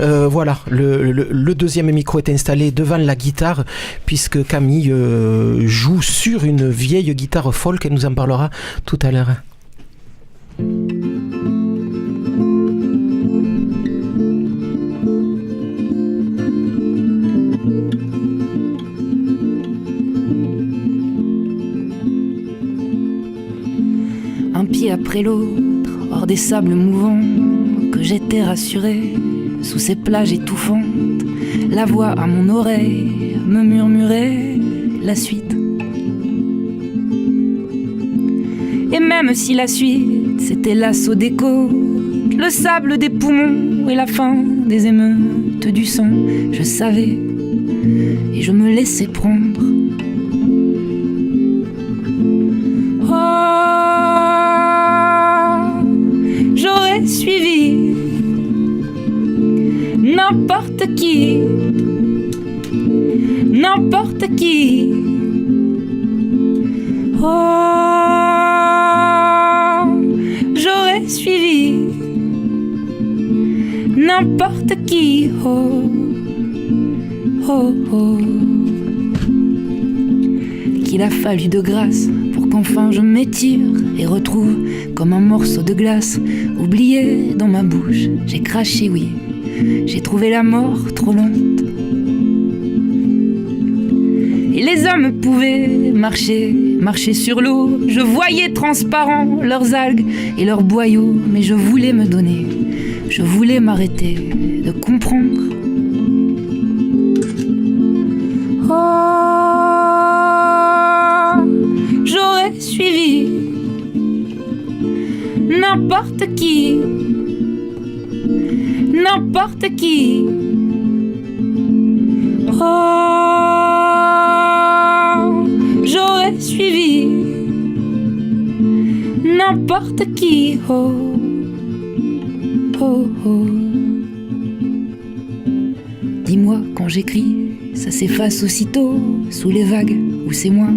Voilà, le deuxième micro est installé devant la guitare puisque Camille joue sur une vieille guitare folk et nous en parlera tout à l'heure. Un pied après l'autre, hors des sables mouvants, que j'étais rassuré, sous ces plages étouffantes, la voix à mon oreille me murmurait la suite. Et même si la suite c'était l'assaut des côtes, le sable des poumons et la fin des émeutes du sang, je savais et je me laissais prendre. J'aurais suivi n'importe qui, n'importe qui. J'aurais suivi n'importe qui. Qu'il a fallu de grâce pour qu'enfin je m'étire et retrouve comme un morceau de glace oublié dans ma bouche. J'ai craché, oui, j'ai trouvé la mort trop lente. Et les hommes pouvaient marcher sur l'eau. Je voyais transparent leurs algues et leurs boyaux. Mais je voulais me donner, je voulais m'arrêter de comprendre. J'aurais suivi n'importe qui, n'importe qui. J'aurais suivi n'importe qui. Dis-moi quand j'écris, ça s'efface aussitôt sous les vagues, ou c'est moi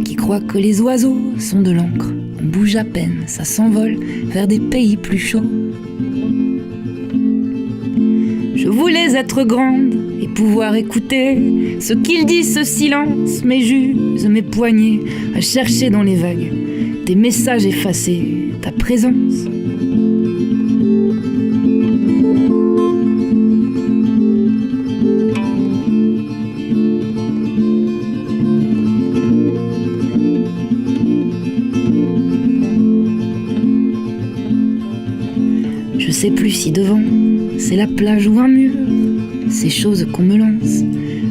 qui crois que les oiseaux sont de l'encre. On bouge à peine, ça s'envole vers des pays plus chauds. Je voulais être grande et pouvoir écouter ce qu'il dit, ce silence, mais j'use mes poignets à chercher dans les vagues tes messages effacés, ta présence. Je sais plus si devant c'est la plage ou un mur, ces choses qu'on me lance,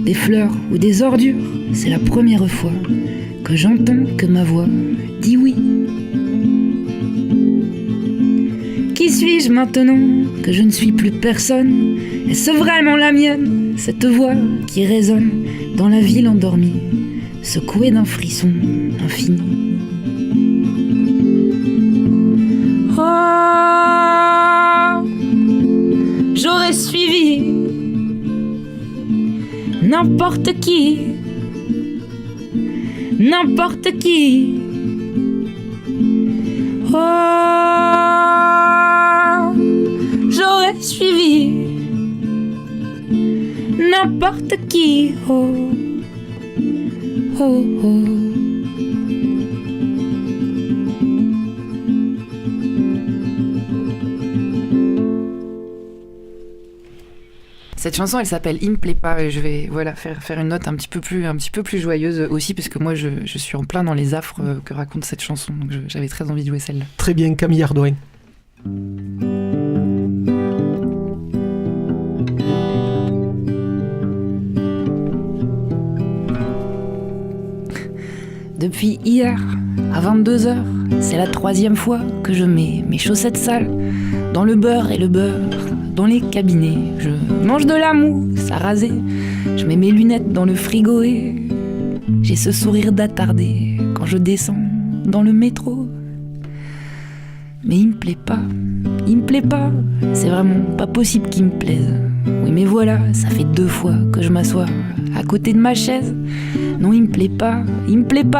des fleurs ou des ordures. C'est la première fois que j'entends que ma voix dit oui. Qui suis-je maintenant que je ne suis plus personne? Est-ce vraiment la mienne, cette voix qui résonne dans la ville endormie, secouée d'un frisson infini? J'aurais suivi n'importe qui, n'importe qui. J'aurais suivi n'importe qui. Cette chanson, elle s'appelle Il me plaît pas, et je vais faire une note un petit peu plus joyeuse aussi, parce que moi je suis en plein dans les affres que raconte cette chanson, donc j'avais très envie de jouer celle-là. Très bien, Camille Ardouin. Depuis hier, à 22h, c'est la 3e fois que je mets mes chaussettes sales dans le beurre et le beurre dans les cabinets. Je mange de la mousse à raser, je mets mes lunettes dans le frigo et j'ai ce sourire d'attardé quand je descends dans le métro. Mais il me plaît pas, c'est vraiment pas possible qu'il me plaise. Oui mais voilà, ça fait 2 fois que je m'assois à côté de ma chaise. Non il me plaît pas,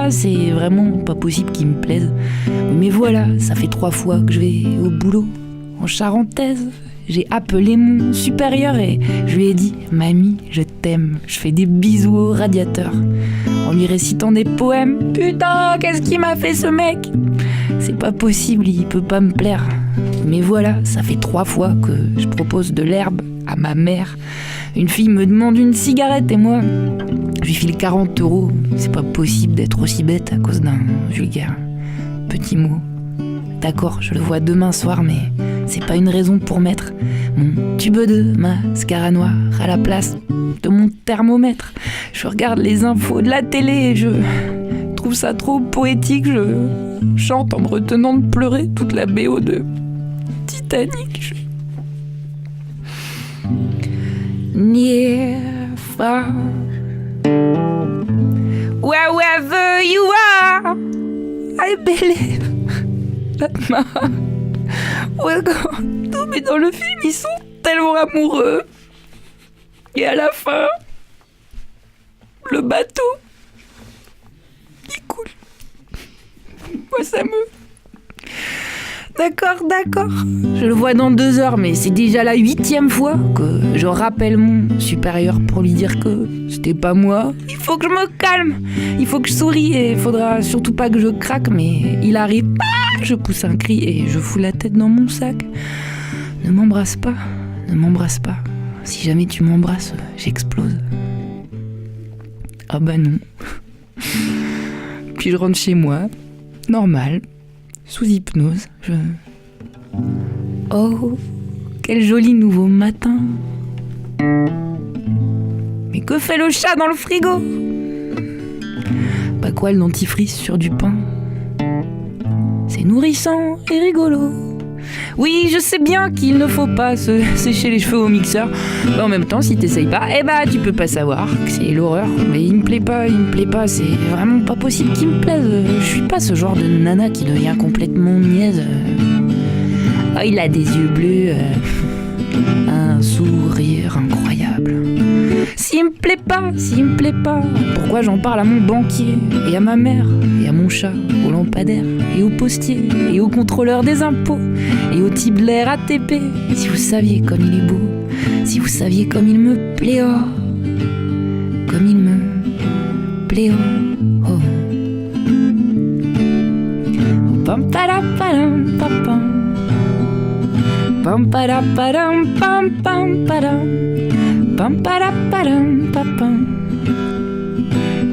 c'est vraiment pas possible qu'il me plaise. Oui mais voilà, ça fait 3 fois que je vais au boulot en charentaise. j'ai appelé mon supérieur et je lui ai dit « Mamie, je t'aime ». Je fais des bisous au radiateur en lui récitant des poèmes. Putain, qu'est-ce qu'il m'a fait ce mec ? C'est pas possible, il peut pas me plaire. Mais voilà, ça fait 3 fois que je propose de l'herbe à ma mère. Une fille me demande une cigarette et moi, je lui file 40 €. C'est pas possible d'être aussi bête à cause d'un vulgaire petit mot. D'accord, je le vois demain soir, mais c'est pas une raison pour mettre mon tube de mascara noir à la place de mon thermomètre. Je regarde les infos de la télé et je trouve ça trop poétique. Je chante en me retenant de pleurer toute la BO de Titanic. Near, far, wherever you are, I believe that my will go. Non, mais dans le film, ils sont tellement amoureux. Et à la fin, le bateau, il coule. Moi, ça me... D'accord. Je le vois dans 2 heures, mais c'est déjà la 8e fois que je rappelle mon supérieur pour lui dire que c'était pas moi. Il faut que je me calme, il faut que je sourie et il faudra surtout pas que je craque, mais il arrive. Je pousse un cri et je fous la tête dans mon sac. Ne m'embrasse pas. Si jamais tu m'embrasses, j'explose. Ah bah non. Puis je rentre chez moi, normal, sous hypnose. Oh, quel joli nouveau matin. Mais que fait le chat dans le frigo ? Pas quoi le dentifrice sur du pain. C'est nourrissant et rigolo. Oui, je sais bien qu'il ne faut pas se sécher les cheveux au mixeur. Mais en même temps, si t'essayes pas, tu peux pas savoir que c'est l'horreur. Mais il me plaît pas, c'est vraiment pas possible qu'il me plaise. Je suis pas ce genre de nana qui devient complètement niaise. Oh, il a des yeux bleus, un sourire incroyable. S'il me plaît pas, pourquoi j'en parle à mon banquier et à ma mère et à mon chat, au lampadaire et au postier et au contrôleur des impôts et au type de l'air ATP. Si vous saviez comme il est beau, si vous saviez comme il me plaît, oh, comme il me plaît, oh. Pam padam pam. Pam padam pam pam padam. Pam padam pam.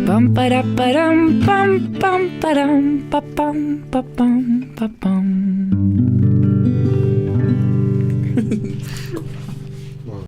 Pam padam pam pam padam pam pam pam.